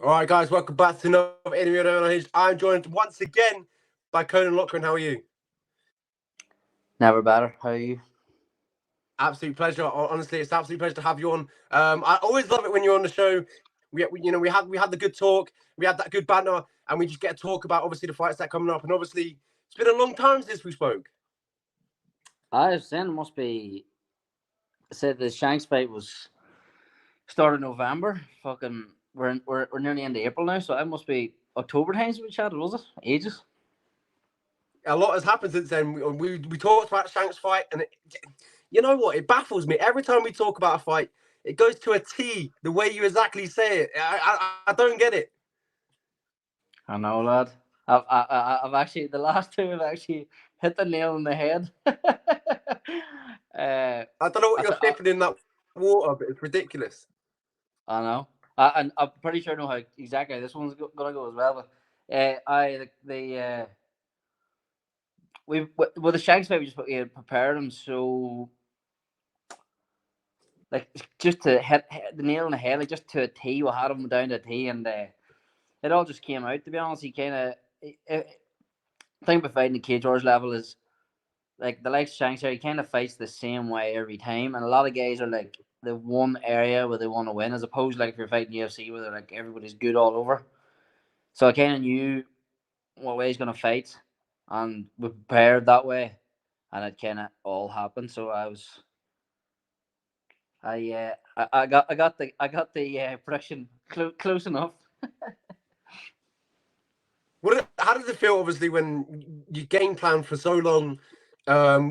All right, guys, welcome back to another interview on Unhinged. I'm joined once again by Caolan Loughran. How are you? Never better. How are you? Absolute pleasure. Honestly, it's an absolute pleasure to have you on. I always love it when you're on the show. We had the good talk, we had that good banter, and we just get to talk about obviously the fights that are coming up. And obviously, it's been a long time since we spoke. I was saying it must be. Said the Shanks fight was started November. Fucking, we're nearly into April now, so it must be October times we chatted, was it? Ages. A lot has happened since then. We talked about Shanks' fight, and you know what? It baffles me every time we talk about a fight. It goes to a T the way you exactly say it. I don't get it. I know, lad. I've actually the last two have actually hit the nail on the head. I don't know what I, you're th- I sipping in that water, but it's ridiculous. I know. And I'm pretty sure I know how exactly this one's gonna go as well. But I the we with the Shanks fight we just prepared them so like just to hit the nail on the head, like just to a T. We had him down to a T, and it all just came out. To be honest, he kind of thing about fighting the cage wars level is like the likes of Shanks here. He kind of fights the same way every time, and a lot of guys are like the one area where they want to win, as opposed to like if you're fighting UFC where they're like everybody's good all over. So I kind of knew what way he's gonna fight, and we prepared that way, and it kind of all happened. So I got the prediction close enough. How does it feel, obviously, when you game plan for so long?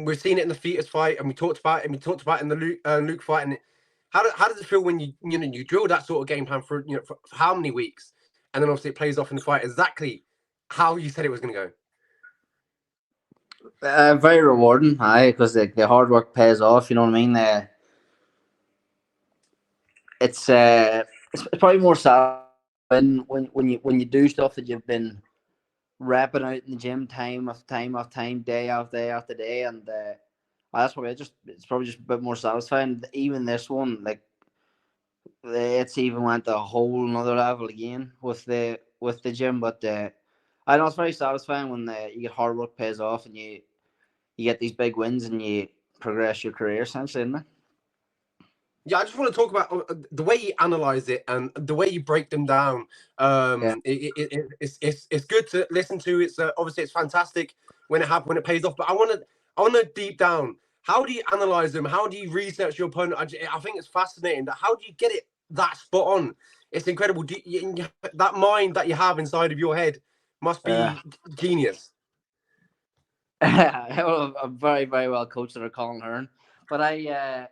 We've seen it in the Fetus fight, and we talked about it, and we talked about it in the Luke fight. And how does it feel when you drill that sort of game plan for for how many weeks, and then obviously it plays off in the fight exactly how you said it was going to go? Very rewarding, aye, because the hard work pays off. You know what I mean? It's probably more satisfying when you do stuff that you've been repping out in the gym time, day after day after day, and that's probably it's probably just a bit more satisfying. Even this one, like it's even went a whole another level again with the gym, but I know it's very satisfying when you get hard work pays off and you get these big wins and you progress your career essentially, isn't it? Yeah, I just want to talk about the way you analyze it and the way you break them down. Yeah. It's good to listen to. It's obviously it's fantastic when it happens, when it pays off. But I want to deep down. How do you analyze them? How do you research your opponent? I think it's fascinating. How do you get it that spot on? It's incredible. That mind that you have inside of your head must Uh, be genius. I'm very, very well coached under Caolan Loughran. But I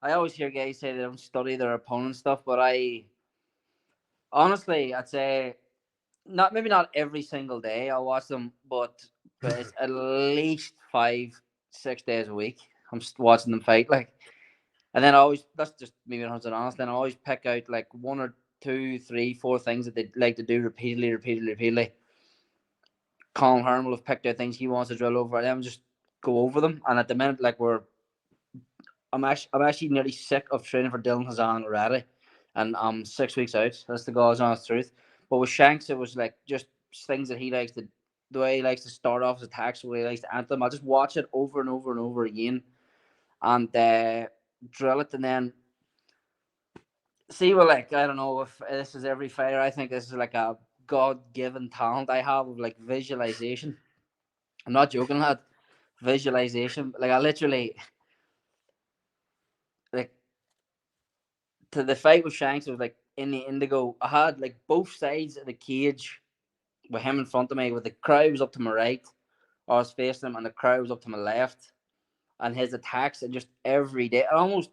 always hear guys say they don't study their opponent stuff, but I honestly I'd say not maybe not every single day I'll watch them, but it's at least 5 6 days a week. I'm watching them fight like, and then I always that's just maybe 100 honest. Then I always pick out like one or two, three, four things that they like to do repeatedly. Colin Hearn will have picked out things he wants to drill over, and then just go over them. And at the minute, like I'm actually nearly sick of training for Dylan Hazan already, and I'm 6 weeks out. That's the God's honest truth. But with Shanks, it was like just things that he likes to, the way he likes to start off his attacks, the way he likes to anthem. I'll just watch it over and over and over again, and drill it, and then see. Well, like I don't know if this is every fighter. I think this is like a God-given talent I have of like visualization. I'm not joking, lad. Visualization. Like I literally like to the fight with Shanks. It was like in the Indigo. I had like both sides of the cage with him in front of me. With the crowd was up to my right, I was facing him, and the crowd was up to my left. And his attacks and just every day. I almost.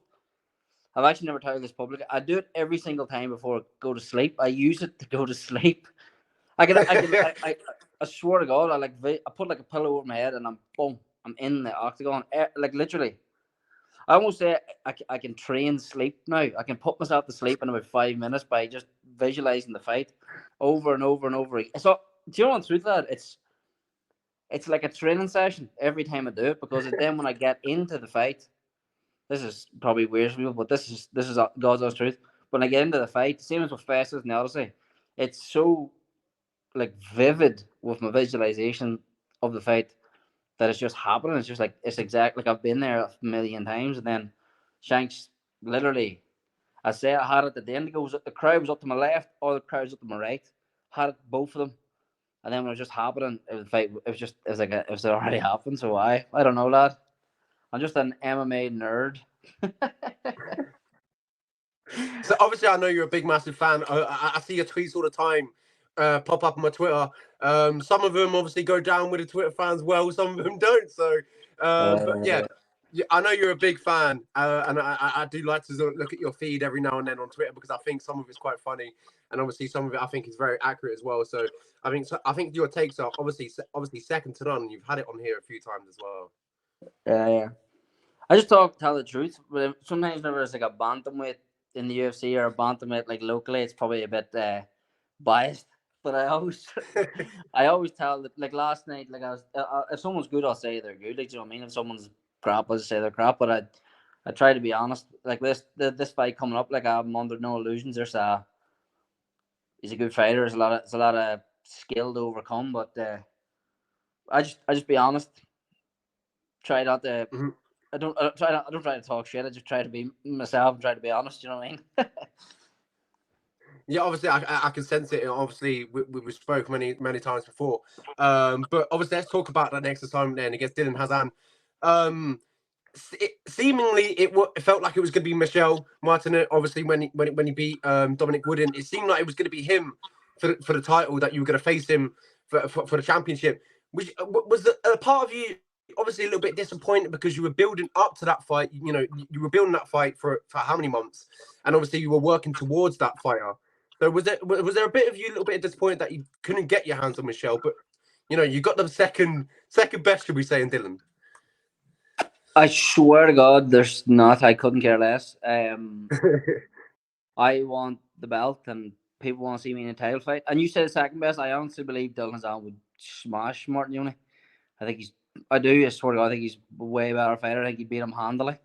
I've actually never told this public. I do it every single time before I go to sleep. I use it to go to sleep. I swear to God, I put like a pillow over my head and I'm boom, I'm in the octagon. Like literally, I almost say I can train sleep now. I can put myself to sleep in about 5 minutes by just visualizing the fight over and over and over again. So, do you know what's truth that it's like a training session every time I do it because then when I get into the fight, this is probably weird for people, but this is God's honest truth. when I get into the fight, same as with Festus and Odyssey, it's so like vivid with my visualization of the fight that it's just happening. It's just like it's exact like I've been there a million times, and then Shanks literally. I say I had it at the end. It goes. The crowd was up to my left, or the crowd was up to my right. Had it both of them, and then when it was just happening, it was like it was already happened. So I don't know, lad. I'm just an MMA nerd. So obviously, I know you're a big, massive fan. I see your tweets all the time pop up on my Twitter. Some of them obviously go down with the Twitter fans well. Some of them don't. So, but yeah, I know you're a big fan, and I do like to look at your feed every now and then on Twitter because I think some of it's quite funny, and obviously some of it I think is very accurate as well. So I think your takes are obviously second to none. You've had it on here a few times as well. Yeah. I just tell the truth. But sometimes whenever it's like a bantamweight in the UFC or a bantamweight like locally, it's probably a bit biased. But I always tell that like last night, like I was if someone's good, I'll say they're good. Like, do you know what I mean? If someone's crap, I'll say they're crap. But I try to be honest. Like this fight coming up, like I'm under no illusions. He's a good fighter. There's a lot of skill to overcome. But I just be honest. Try not to. Mm-hmm. I don't try to talk shit. I just try to be myself and try to be honest. You know what I mean? Yeah, obviously, I can sense it. Obviously, we spoke many times before. But obviously, let's talk about that next assignment then against Dylan Hazan. Seemingly, it felt like it was going to be Michel Martinet. Obviously, when he beat Dominic Wooden, it seemed like it was going to be him for the title, that you were going to face him for the championship. Which was a part of you obviously a little bit disappointed because you were building up to that fight. You know, you were building that fight for how many months, and obviously you were working towards that fighter. So was there a bit of you a little bit disappointed that you couldn't get your hands on Michelle, but you know you got the second best, should we say, in Dylan? I swear to God, there's not. I couldn't care less. I want the belt, and people want to see me in a title fight. And you said second best. I honestly believe Dylan Hazan would smash Martin Yoni. I think he's. I do. I swear to God, I think he's a way better fighter. I think he beat him handily.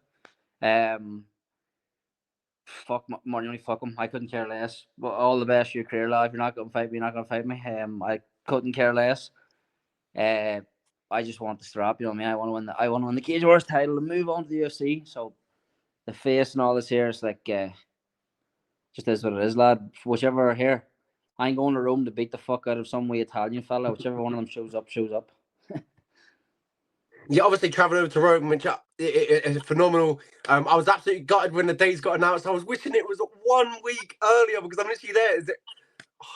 Fuck Martin Yoni, fuck him. I couldn't care less. But all the best for your career, lad. If you're not going to fight me, you're not going to fight me. I couldn't care less. I just want the strap. You know what I mean? I want to win the Cage Warriors title and move on to the UFC. So the face and all this here is like, just is what it is, lad. Whichever here, I ain't going to Rome to beat the fuck out of some wee Italian fella. Whichever one of them shows up, shows up. Yeah, obviously traveling over to Rome, which is phenomenal. I was absolutely gutted when the dates got announced. I was wishing it was 1 week earlier because I'm literally there.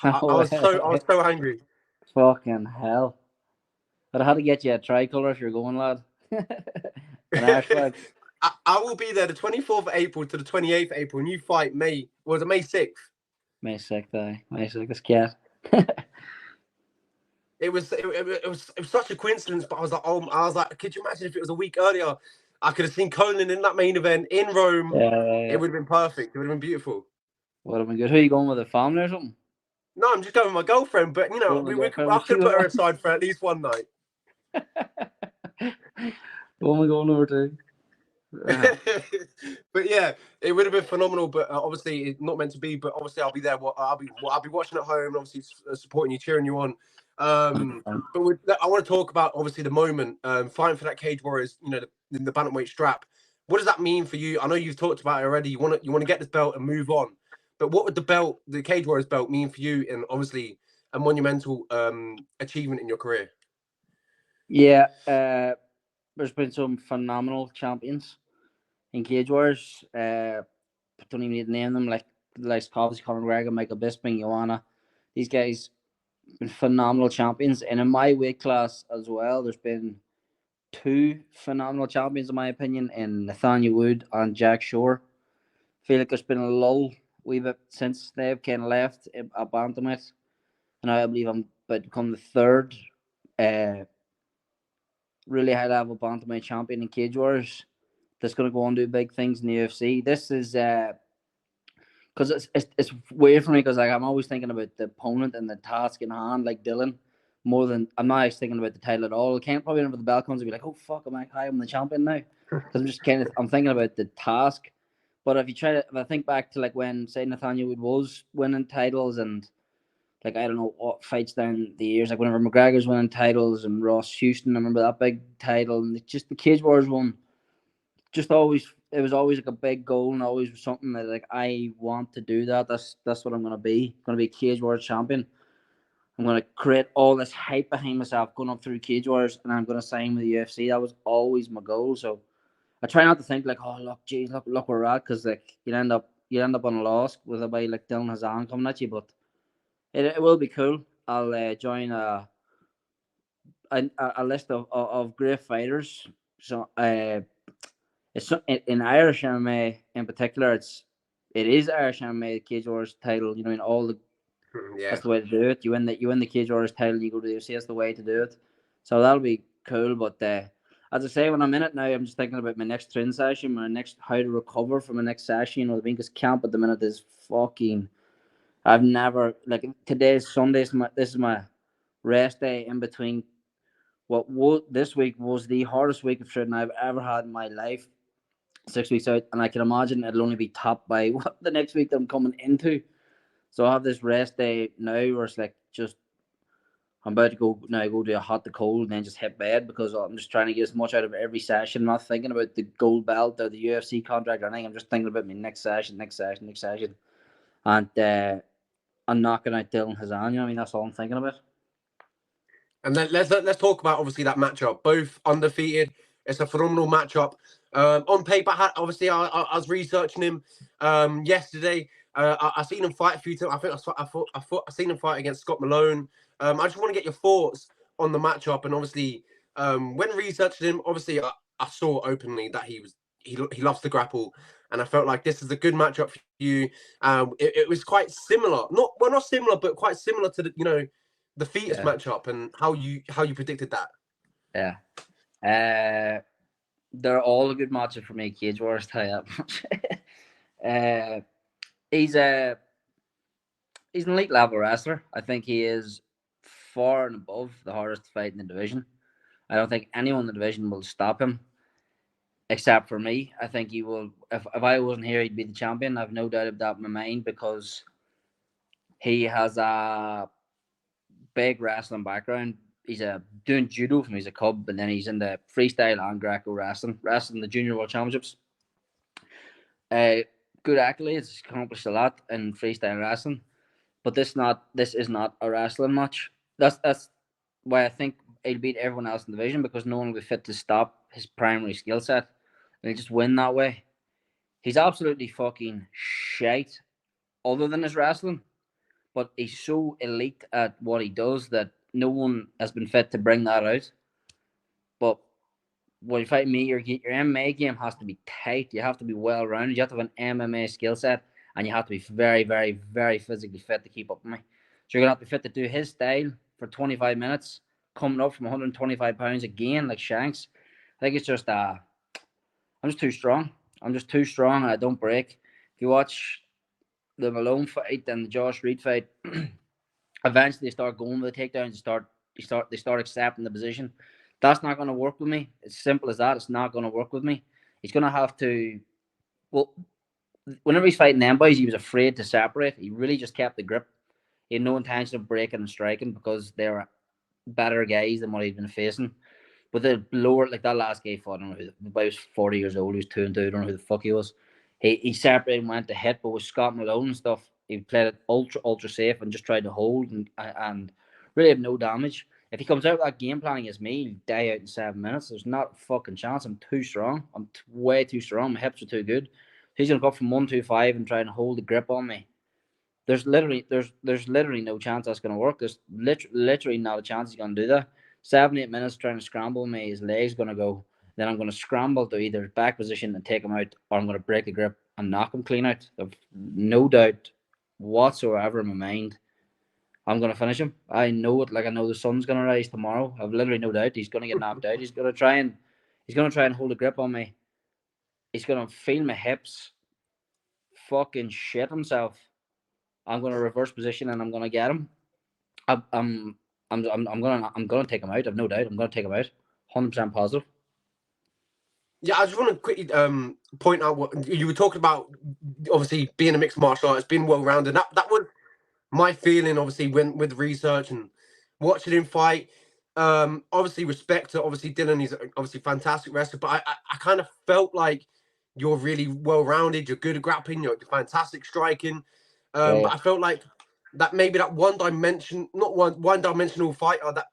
I was so angry. Fucking hell! But I had to get you a tricolour if you're going, lad. An Irish flag. I will be there the 24th of April to the 28th of April, and you fight May 6th? May 6th, May 6th, cat. It was such a coincidence, but I was like, could you imagine if it was a week earlier? I could have seen Caolan in that main event in Rome. It would have been perfect. It would have been beautiful. Would have been good. Who are you going with, a family or something? No, I'm just going with my girlfriend, but you know, I could put her aside for at least one night. What am I going over to? But yeah, it would have been phenomenal. But obviously, it's not meant to be. But obviously, I'll be there. I'll be watching at home, obviously supporting you, cheering you on. But I want to talk about obviously the moment fighting for that Cage Warriors. You know, the bantamweight strap. What does that mean for you? I know you've talked about it already. You want to get this belt and move on. But what would the Cage Warriors belt mean for you? And obviously, a monumental achievement in your career. Yeah, there's been some phenomenal champions in Cage Warriors. Don't even need to name them, like obviously Conor McGregor, Michael Bisping, Joanna. These guys been phenomenal champions, and in my weight class as well, there's been two phenomenal champions in my opinion, in Nathaniel Wood and Jack Shore. Feel like there's been a lull wee bit since they've kind of left at bantamweight, and I believe I'm about to become the third really high level bantamweight champion in Cage Warriors that's going to go on and do big things in the UFC. This is because it's weird for me because like I'm always thinking about the opponent and the task in hand, like Dylan, more than I'm not actually thinking about the title at all. I can't probably whenever the bell comes and be like, oh fuck, I'm the champion now, because I'm thinking about the task. But if I think back to like when say Nathaniel Wood was winning titles and like I don't know what fights down the years, like whenever McGregor's winning titles and Ross Houston, I remember that big title, and just the Cage Wars one, just always it was always like a big goal and always something that like I want to do that. That's what I'm gonna be. I'm gonna be Cage Wars champion. I'm gonna create all this hype behind myself going up through Cage Wars, and I'm gonna sign with the UFC. That was always my goal. So I try not to think like, oh look, geez, look where we're at, because like you end up on a loss with a guy like Dylan Hazan coming at you, but it will be cool. I'll join a list of great fighters. So it's in Irish MMA in particular. It is Irish MMA the Cage Wars title. You know, in all the Yeah. that's the way to do it. You win the Cage Wars title, you go to the UFC. That's the way to do it. So that'll be cool. But as I say, when I'm in it now, I'm just thinking about my next training session, my next how to recover from my next session. You know what I mean? Because camp at the minute is fucking. I've never like today's Sunday. This is my rest day in between. This week was the hardest week of training I've ever had in my life. 6 weeks out, and I can imagine it'll only be topped by what the next week that I'm coming into. So I have this rest day now where it's like just I'm about to go do a hot to cold and then just hit bed because I'm just trying to get as much out of every session. I'm not thinking about the gold belt or the UFC contract or anything. I'm just thinking about my next session. And I'm knocking out Dylan Hazan. You know what I mean? That's all I'm thinking about. And then let's talk about obviously that matchup. Both undefeated. It's a phenomenal matchup. On paper, obviously, I was researching him yesterday. I seen him fight a few times. I seen him fight against Scott Malone. I just want to get your thoughts on the matchup. And obviously, when researching him, obviously, I saw openly that he loves to grapple, and I felt like this is a good matchup for you. It was quite similar, not similar, but quite similar to the Fetus matchup and how you predicted that. Yeah. They're all a good matchup for me. Cage Wars, tell you that much. He's an elite level wrestler. I think he is far and above the hardest fight in the division. I don't think anyone in the division will stop him, except for me. I think he will. If I wasn't here, he'd be the champion. I've no doubt of that in my mind because he has a big wrestling background. He's doing judo from he's a cub, and then he's in the freestyle and Greco wrestling the Junior World Championships. Good accolades, he's accomplished a lot in freestyle wrestling, but this is not a wrestling match. That's why I think he'll beat everyone else in the division because no one will be fit to stop his primary skill set, and he'll just win that way. He's absolutely fucking shite, other than his wrestling, but he's so elite at what he does that no one has been fit to bring that out. But when you fight me, your MMA game has to be tight. You have to be well rounded. You have to have an MMA skill set, and you have to be very, very, very physically fit to keep up with me. So you're gonna have to be fit to do his style for 25 minutes, coming up from 125 pounds again, like Shanks. I think it's just I'm just too strong. I'm just too strong, and I don't break. If you watch the Malone fight and the Josh Reed fight, eventually they start going with the takedowns. They start accepting the position. That's not going to work with me. It's simple as that. It's not going to work with me. He's going to have to. Well, whenever he's fighting them boys, he was afraid to separate. He really just kept the grip. He had no intention of breaking and striking because they were better guys than what he'd been facing. But the lower, like that last guy fought, I don't know who, the boy was 40 years old. He was 2-2. I don't know who the fuck he was. He separated and went to hit, but with Scott Malone and stuff, he played it ultra safe and just tried to hold and really have no damage. If he comes out with that game plan against me, he'll die out in 7 minutes. There's not a fucking chance. I'm too strong. I'm way too strong. My hips are too good. He's gonna go from 125 and try and hold the grip on me. There's literally no chance that's gonna work. There's literally not a chance he's gonna do that. 7-8 minutes trying to scramble me, his leg's gonna go. Then I'm gonna scramble to either back position and take him out, or I'm gonna break the grip and knock him clean out. I've no doubt whatsoever in my mind. I'm gonna finish him. I know it. Like I know the sun's gonna rise tomorrow. I've literally no doubt he's gonna get knocked out. He's gonna try and hold a grip on me. He's gonna feel my hips. Fucking shit himself. I'm gonna reverse position and I'm gonna get him. I'm gonna take him out. I've no doubt. I'm gonna take him out. 100% positive. Yeah, I just want to quickly point out what you were talking about. Obviously, being a mixed martial artist, being well rounded. That was my feeling. Obviously, when with research and watching him fight. Obviously, respect to obviously Dylan. He's obviously fantastic wrestler, but I kind of felt like you're really well rounded. You're good at grappling. You're fantastic striking. Yeah, But yeah. I felt like that maybe that one dimension, not one dimensional fighter. That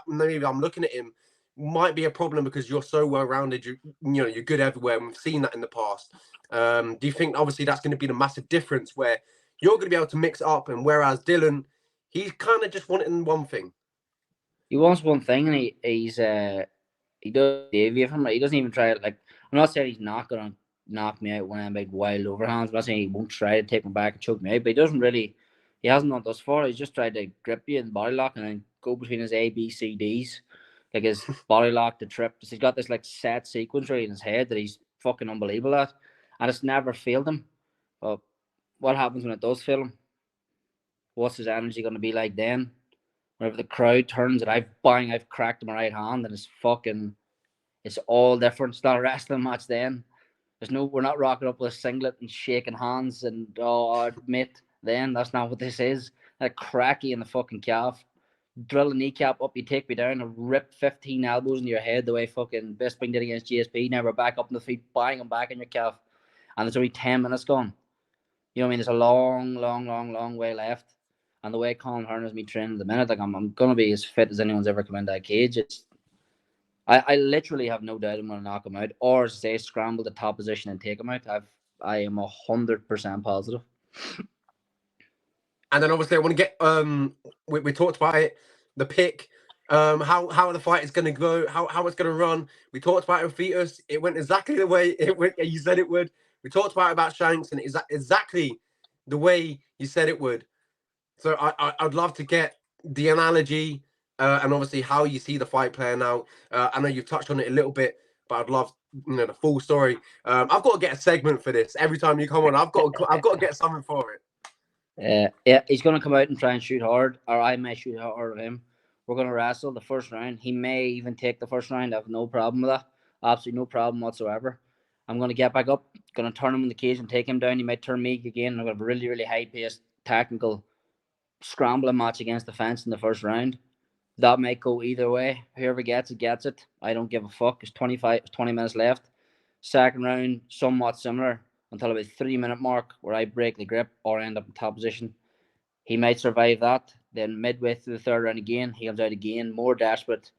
maybe I'm looking at him might be a problem because you're so well rounded. You're good everywhere. And we've seen that in the past. Do you think obviously that's going to be the massive difference where you're going to be able to mix up, and whereas Dylan, he's kind of just wanting one thing. He wants one thing, and he does deviate from it. He doesn't even try it. Like, I'm not saying he's not gonna knock me out when I'm big wild overhands. I'm not saying he won't try to take me back and choke me out, but he doesn't really. He hasn't done thus far. He's just tried to grip you in body lock and then go between his A, B, C, D's. Like his body lock, the trip. He's got this like set sequence right in his head that he's fucking unbelievable at, and it's never failed him. But what happens when it does fail him? What's his energy going to be like then? Whenever the crowd turns and I've cracked my right hand and it's all different. It's not a wrestling match then. We're not rocking up with a singlet and shaking hands and mate. Then that's not what this is. That cracky in the fucking calf, drill a kneecap up, you take me down and rip 15 elbows in your head the way fucking Bisping did against GSP. Now we're back up on the feet, bang them back in your calf, and there's only 10 minutes gone. You know what I mean? There's a long, long, long, long way left. And the way Caolan Loughran has me training at the minute, like I'm gonna be as fit as anyone's ever come into that cage. I literally have no doubt I'm gonna knock him out, or say scramble the top position and take him out. I am 100% positive. And then obviously I want to get we talked about it, the pick, how the fight is going to go, how it's going to run. We talked about it with Fetus. It went exactly the way it went. You said it would. We talked about Shanks, and exactly the way you said it would. So I'd love to get the analogy and obviously how you see the fight playing out. I know you've touched on it a little bit, but I'd love the full story. I've got to get a segment for this every time you come on. I've got to get something for it. Yeah, he's gonna come out and try and shoot hard, or I may shoot hard at him. We're gonna wrestle the first round. He may even take the first round. I have no problem with that. Absolutely no problem whatsoever. I'm gonna get back up, gonna turn him in the cage and take him down. He might turn me again. I'm gonna have a really, really high paced tactical scrambling match against the fence in the first round. That might go either way. Whoever gets it, gets it. I don't give a fuck. It's 20 minutes left. Second round, somewhat similar until about 3 minute mark where I break the grip or end up in top position. He might survive that. Then midway through the third round again, he comes out again, more desperate,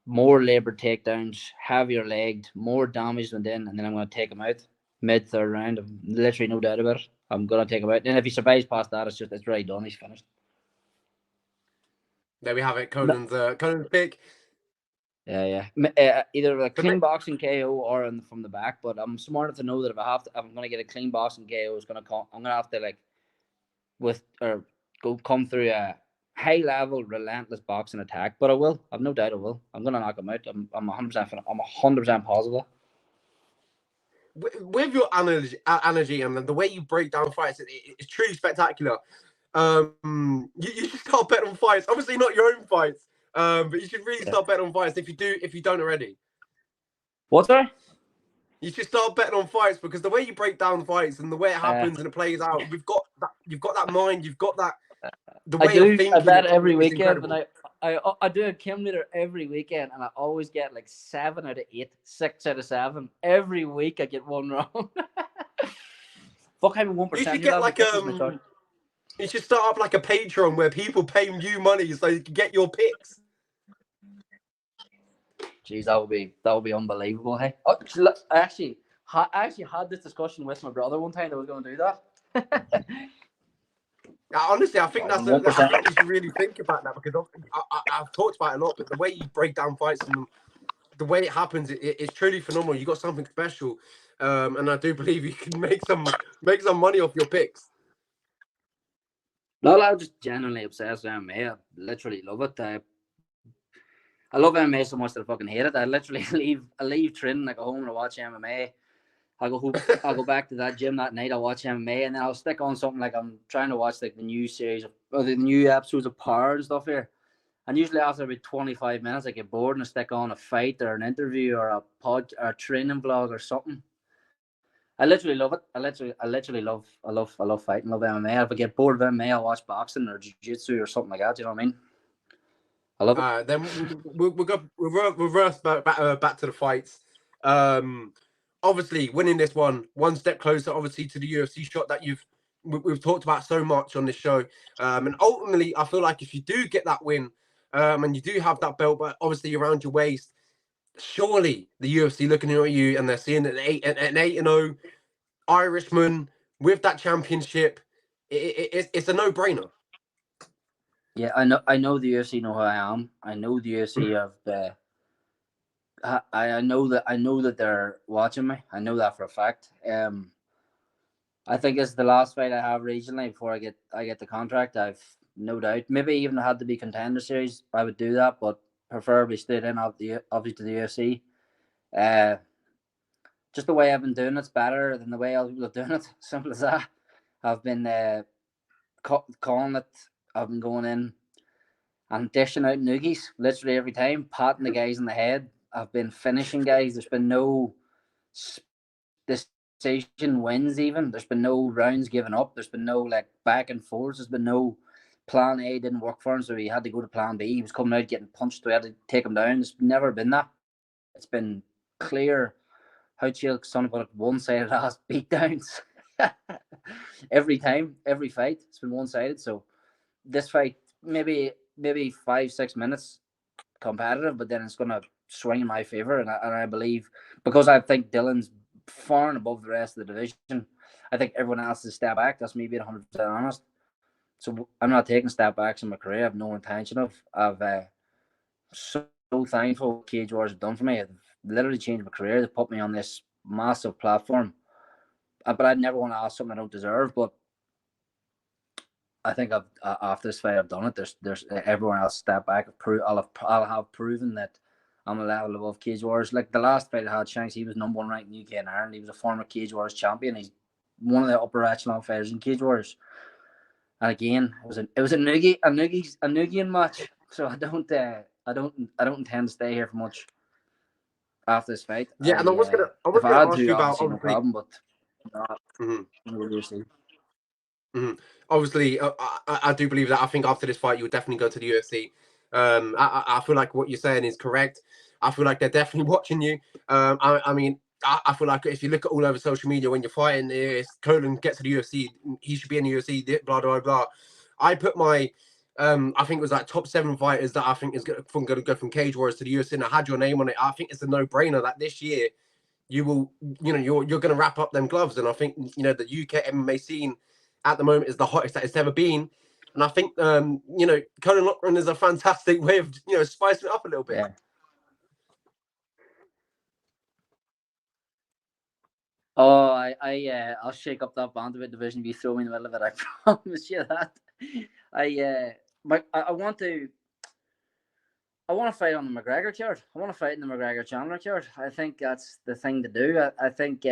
more laboured takedowns, heavier legged, more damage than then, and then I'm going to take him out mid third round. I've literally no doubt about it. I'm going to take him out. And if he survives past that, it's really done. He's finished. There we have it. Colin's pick. Yeah. Either a clean boxing KO or from the back. But I'm smart enough to know that if I'm going to get a clean boxing KO, I'm going to have to come through a high level, relentless boxing attack. But I will. I've no doubt I will. I'm going to knock him out. I'm 100%. I'm 100% positive. With your energy and the way you break down fights, it's truly spectacular. You should start betting on fights. Obviously, not your own fights, but you should really start betting on fights if you don't already. What's that? You should start betting on fights because the way you break down fights and the way it happens and it plays out, you've got that mind, you've got that the way you're thinking. I bet every weekend, incredible. and I do a accumulator every weekend, and I always get like 7 out of 8, 6 out of 7 every week. I get one wrong. Fuck, I'm 1%. You should get like you should start up like a Patreon where people pay you money so you can get your picks. Jeez, that would be unbelievable. Hey, I actually had this discussion with my brother one time that I was going to do that. Honestly, I think I think you should really think about that because I've talked about it a lot, but the way you break down fights and the way it happens, it's truly phenomenal. You got something special, and I do believe you can make some money off your picks. No, I'm just genuinely obsessed with MMA. I literally love it. I love MMA so much that I fucking hate it. I literally leave training, I go home and I watch MMA. I'll go back to that gym that night. I'll watch MMA, and then I'll stick on something like I'm trying to watch like the new series or the new episodes of Power and stuff here. And usually after about 25 minutes, I get bored and I stick on a fight or an interview or a pod or a training vlog or something. I literally love it. I love fighting, love MMA. If I get bored of MMA, I'll watch boxing or jiu-jitsu or something like that. You know what I mean? I love it. Then we'll go reverse back to the fights. Obviously, winning this one step closer, obviously, to the UFC shot that we've talked about so much on this show. And ultimately, I feel like if you do get that win, and you do have that belt, but obviously around your waist, surely the UFC looking at you and they're seeing an 8-0 Irishman with that championship, it's a no-brainer. Yeah, I know the UFC know who I am. I know the UFC have I know that they're watching me. I know that for a fact. I think it's the last fight I have regionally before I get the contract. I've no doubt. Maybe even had to be contender series, I would do that, but preferably straight in obviously to the UFC. Just the way I've been doing it's better than the way other people are doing it. Simple as that. I've been calling it. I've been going in and dishing out noogies literally every time, patting the guys in the head. I've been finishing guys. There's been no decision wins even. There's been no rounds given up. There's been no like back and forth. There's been no plan A didn't work for him, so he had to go to plan B. He was coming out getting punched, so we had to take him down. There's never been that. It's been clear how chill son about one-sided ass beatdowns. Every time, every fight, it's been one-sided. So this fight, maybe 5-6 minutes competitive, but then it's gonna swing in my favor, and I believe because I think Dylan's far and above the rest of the division. I think everyone else is a step back. That's me being 100% honest. So I'm not taking step backs in my career. I have no intention of. I've so thankful what Cage Wars have done for me. They've literally changed my career. They put me on this massive platform. But I'd never want to ask something I don't deserve. But I think after this fight I've done it. There's everyone else step back. I'll have proven that I'm a level above Cage Wars. Like the last fight I had, Shanks, he was number one ranked in the UK and Ireland. He was a former Cage Wars champion. He's one of the upper echelon fighters in Cage Wars. And again, it was a Nugian match. So I don't intend to stay here for much after this fight. Yeah, and I was gonna had ask you to, about obviously no problem, but obviously, I do believe that. I think after this fight, you'll definitely go to the UFC. I feel like what you're saying is correct. I feel like they're definitely watching you. I mean, I feel like if you look at all over social media when you're fighting, Caolan gets to the UFC, he should be in the UFC. Blah blah blah. I put my, I think it was like top 7 fighters that I think is going to go from Cage Wars to the UFC, and I had your name on it. I think it's a no-brainer that this year you will, you're going to wrap up them gloves, and I think the UK MMA scene at the moment is the hottest that it's ever been. And I think, Caolan Loughran is a fantastic way of, spicing it up a little bit. Yeah. Oh, I'll shake up that bantamweight division if you throw me in the middle of it. I promise you that. I want to fight on the McGregor card. I want to fight in the McGregor Chandler card. I think that's the thing to do. I think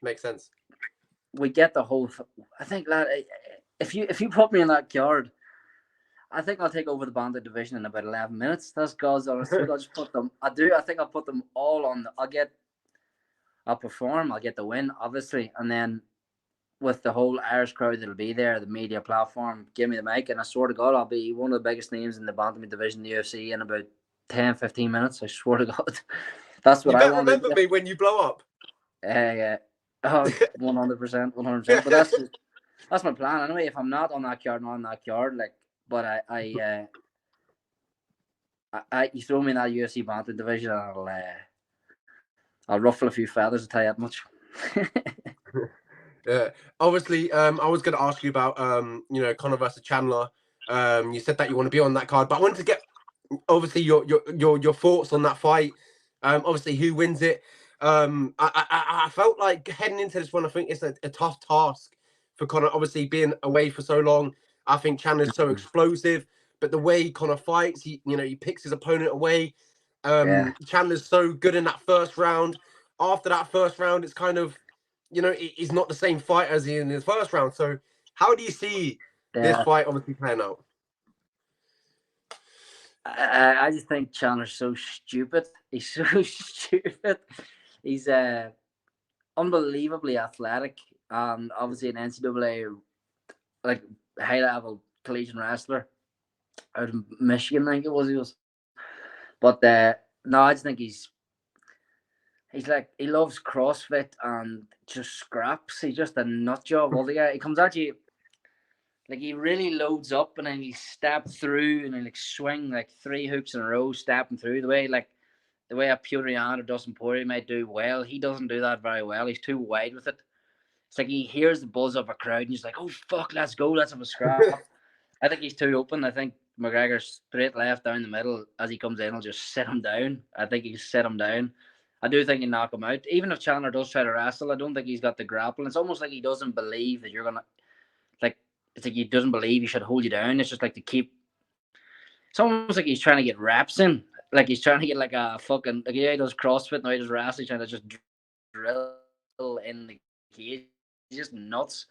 makes sense. We get the whole. I think that if you put me in that card, I think I'll take over the bandit division in about 11 minutes. That's God's honest truth. I'll just put them. I think I'll put them all on. I'll perform. I'll get the win, obviously, and then with the whole Irish crowd that'll be there, the media platform, give me the mic, and I swear to God, I'll be one of the biggest names in the bantamweight division, the UFC, in about 10-15 minutes. I swear to God. That's what I want. You better remember me when you blow up. Yeah. 100%. But that's my plan anyway. If I'm not on that card, but you throw me in that UFC bantamweight division, I'll ruffle a few feathers, I'll tell you that much. Yeah, obviously, I was going to ask you about, Conor versus Chandler. You said that you want to be on that card, but I wanted to get, obviously, your thoughts on that fight. Obviously, who wins it? I felt like heading into this one, I think it's a tough task for Conor. Obviously, being away for so long, I think Chandler's so explosive, but the way Conor fights, he picks his opponent away. Chandler's so good in that first round. After that first round, it's kind of, he's not the same fight as he in his first round. So how do you see this fight obviously playing out? I just think Chandler's so stupid. He's so stupid. He's unbelievably athletic, and obviously an NCAA like high level collegiate wrestler out of Michigan, I think it was. He was, but no, I just think he's like he loves CrossFit and just scraps. He's just a nut job all the guy. He comes at you like he really loads up and then he step through and then like swing like 3 hooks in a row, stepping through the way a Purian or Dustin Poirier might do well. He doesn't do that very well. He's too wide with it. It's like he hears the buzz of a crowd and he's like, "Oh fuck, let's go, let's have a scrap." I think he's too open. I think McGregor straight left down the middle as he comes in will just sit him down. I think he can sit him down. I do think he knock him out. Even if Chandler does try to wrestle, I don't think he's got the grapple. It's almost like he doesn't believe that you're gonna like. It's like he doesn't believe he should hold you down. It's just like to keep. It's almost like he's trying to get reps in. Like he's trying to get like a fucking like he does CrossFit now he does wrestle. He's trying to just drill in the cage. He's just nuts.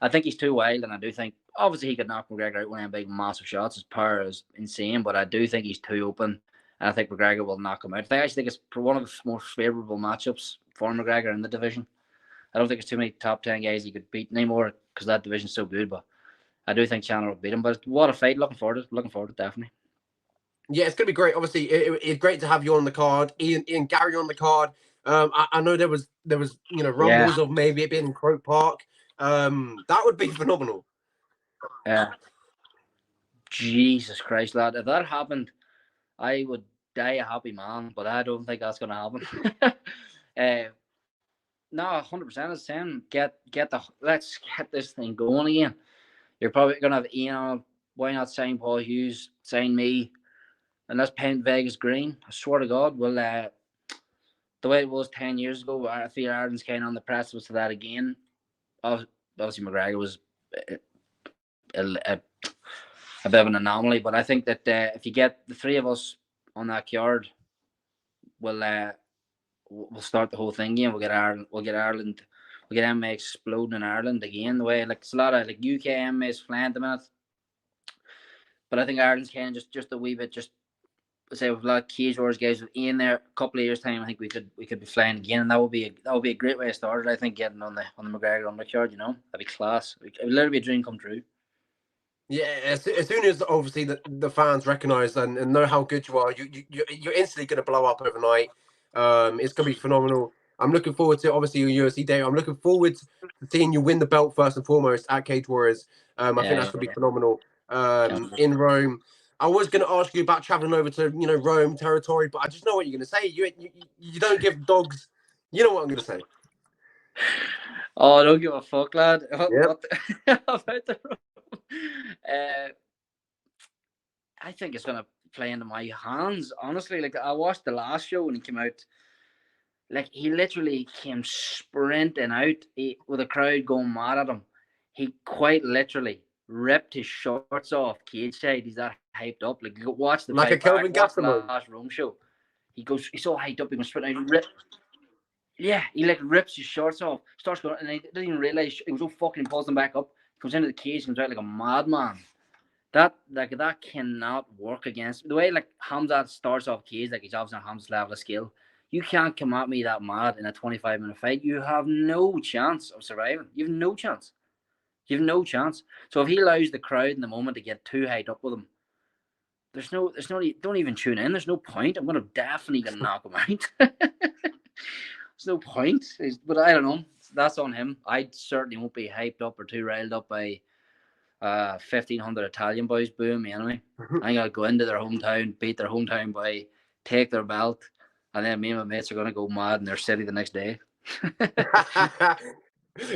I think he's too wild, and I do think obviously he could knock McGregor out with them big massive shots. His power is insane, but I do think he's too open, and I think McGregor will knock him out. I actually think it's one of the most favourable matchups for McGregor in the division. I don't think there's too many top 10 guys he could beat anymore because that division's so good. But I do think Chandler will beat him. But what a fight! Looking forward to it, definitely. Yeah, it's going to be great. Obviously, it's great to have you on the card. Ian Gary on the card. I know there was rumbles of maybe it being in Croke Park. That would be phenomenal. Yeah. Jesus Christ, lad! If that happened, I would die a happy man. But I don't think that's going to happen. No, 100%. It's saying let's get this thing going again. You're probably going to have Ian on. Why not sign Paul Hughes? Sign me. And let's paint Vegas green. I swear to God, we'll the way it was 10 years ago. I feel Ireland's kind of on the precipice of that again. Obviously, McGregor was a bit of an anomaly, but I think that if you get the three of us on that card, we'll start the whole thing again. We'll get Ireland. We'll get MMA exploding in Ireland again. The way like it's a lot of like UK MMA is flying at the minute, but I think Ireland's kind of just a wee bit just. Say with a lot of Cage Wars guys with Ian there, a couple of years time, I think we could be flying again, and that would be a great way to start it. I think getting on the McGregor undercard, that'd be class. It would literally be a dream come true. Yeah, as soon as obviously the fans recognise and know how good you are, you're instantly going to blow up overnight. It's going to be phenomenal. I'm looking forward to obviously your UFC day. I'm looking forward to seeing you win the belt first and foremost at Cage Warriors. I think that's going to be phenomenal. In Rome. I was going to ask you about traveling over to Rome territory, but I just know what you're going to say. You don't give dogs. You know what I'm going to say. Oh, don't give a fuck, lad. Yep. What about the I think it's going to play into my hands. Honestly, like I watched the last show when he came out. Like he literally came sprinting out with the crowd going mad at him. He quite literally ripped his shorts off cage side. He's that hyped up. Like watch the like fight a Kelvin Gastelum last Rome show. He's so hyped up. He was sprinting out. He like rips his shorts off, starts going, and he doesn't even realize he was so fucking pulls them back up. Comes into the cage, comes out like a madman. That cannot work against the way like Hamzat starts off cage. Like he's obviously on Hamzat's level of skill. You can't come at me that mad in a 25-minute fight. You have no chance of surviving. You have no chance. So if he allows the crowd in the moment to get too hyped up with him, there's no don't even tune in. There's no point. I'm gonna definitely knock him out. There's no point. But I don't know. That's on him. I certainly won't be hyped up or too riled up by 1,500 Italian boys booing me anyway. I'm gonna go into their hometown, beat their hometown boy, take their belt, and then me and my mates are gonna go mad in their city the next day.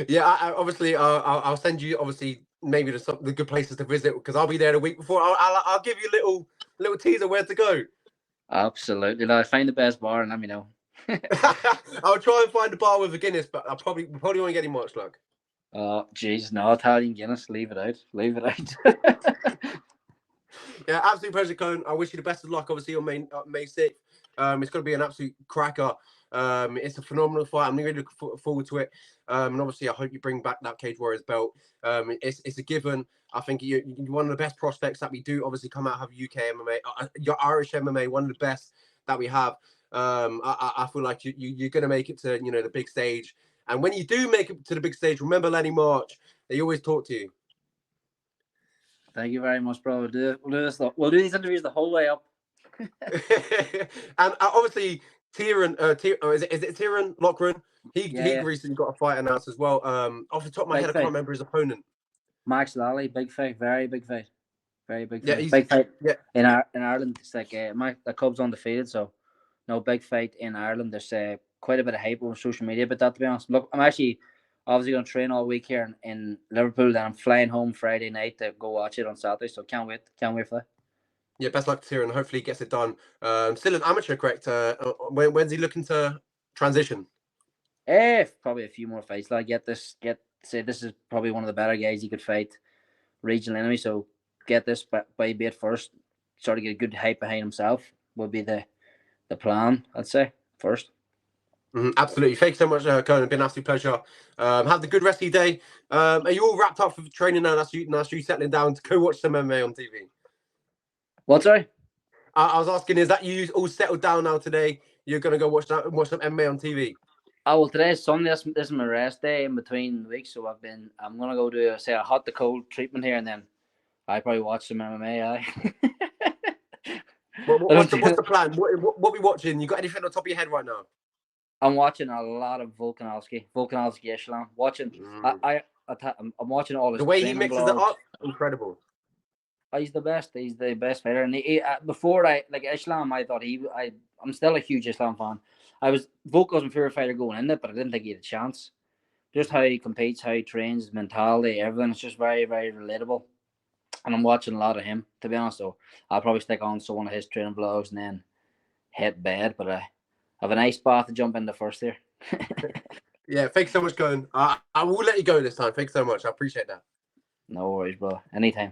Yeah, I'll send you obviously maybe the good places to visit because I'll be there the week before. I'll give you a little teaser where to go. Absolutely. Now find the best bar and let me know. I'll try and find a bar with a Guinness, but I probably won't get any much luck. Oh, jeez, no Italian Guinness. Leave it out. Yeah, absolute pleasure, Caolan. I wish you the best of luck. Obviously, on May 6th. It's going to be an absolute cracker. It's a phenomenal fight. I'm really looking forward to it. And obviously, I hope you bring back that Cage Warriors belt. It's a given. I think you're one of the best prospects that we do. Obviously, come out of UK MMA, your Irish MMA, one of the best that we have. I feel like you're going to make it to the big stage. And when you do make it to the big stage, remember Lenny March. They always talk to you. Thank you very much, bro. We'll do these interviews the whole way up. And obviously, Caolan, is it Caolan Loughran? He recently got a fight announced as well. Off the top of my head, I can't remember his opponent. Max Lally, big fight, very big fight, very big fight. Yeah, big fight. Yeah. In Ireland, it's like the Cubs undefeated, so no big fight in Ireland. There's quite a bit of hype on social media about that, to be honest. Look, I'm actually obviously going to train all week here in Liverpool, then I'm flying home Friday night to go watch it on Saturday, so can't wait for that. Yeah, best luck to Caolan. Hopefully he gets it done. Still an amateur, correct? When's he looking to transition? Probably a few more fights. Like this is probably one of the better guys he could fight regional enemy. So get this by bait first. Sort of get a good hype behind himself would be the plan, I'd say, first. Absolutely. Thanks so much, Caolan. It's been an absolute pleasure. Have the good rest of your day. Are you all wrapped up for training now? That's you settling down to go watch some MMA on TV? What, sorry? I was asking, is that you all settled down now today? You're going to go watch some MMA on TV? Oh, well, today's Sunday. This is my rest day in between weeks. So I'm going to go do a hot to cold treatment here, and then I probably watch some MMA. What's the plan? What are we watching? You got anything on top of your head right now? I'm watching a lot of Volkanovski Islam. I'm watching all his. The way he mixes it up, incredible. He's the best. He's the best fighter. And before Islam, I thought I'm still a huge Islam fan. Volk was my favorite fighter going in it, but I didn't think he had a chance. Just how he competes, how he trains, his mentality, everything. It's just very, very relatable. And I'm watching a lot of him, to be honest. So I'll probably stick on to one of his training vlogs and then hit bed. But I have a nice bath to jump into first here. Yeah, thanks so much, Caolan. I will let you go this time. Thanks so much. I appreciate that. No worries, bro. Anytime.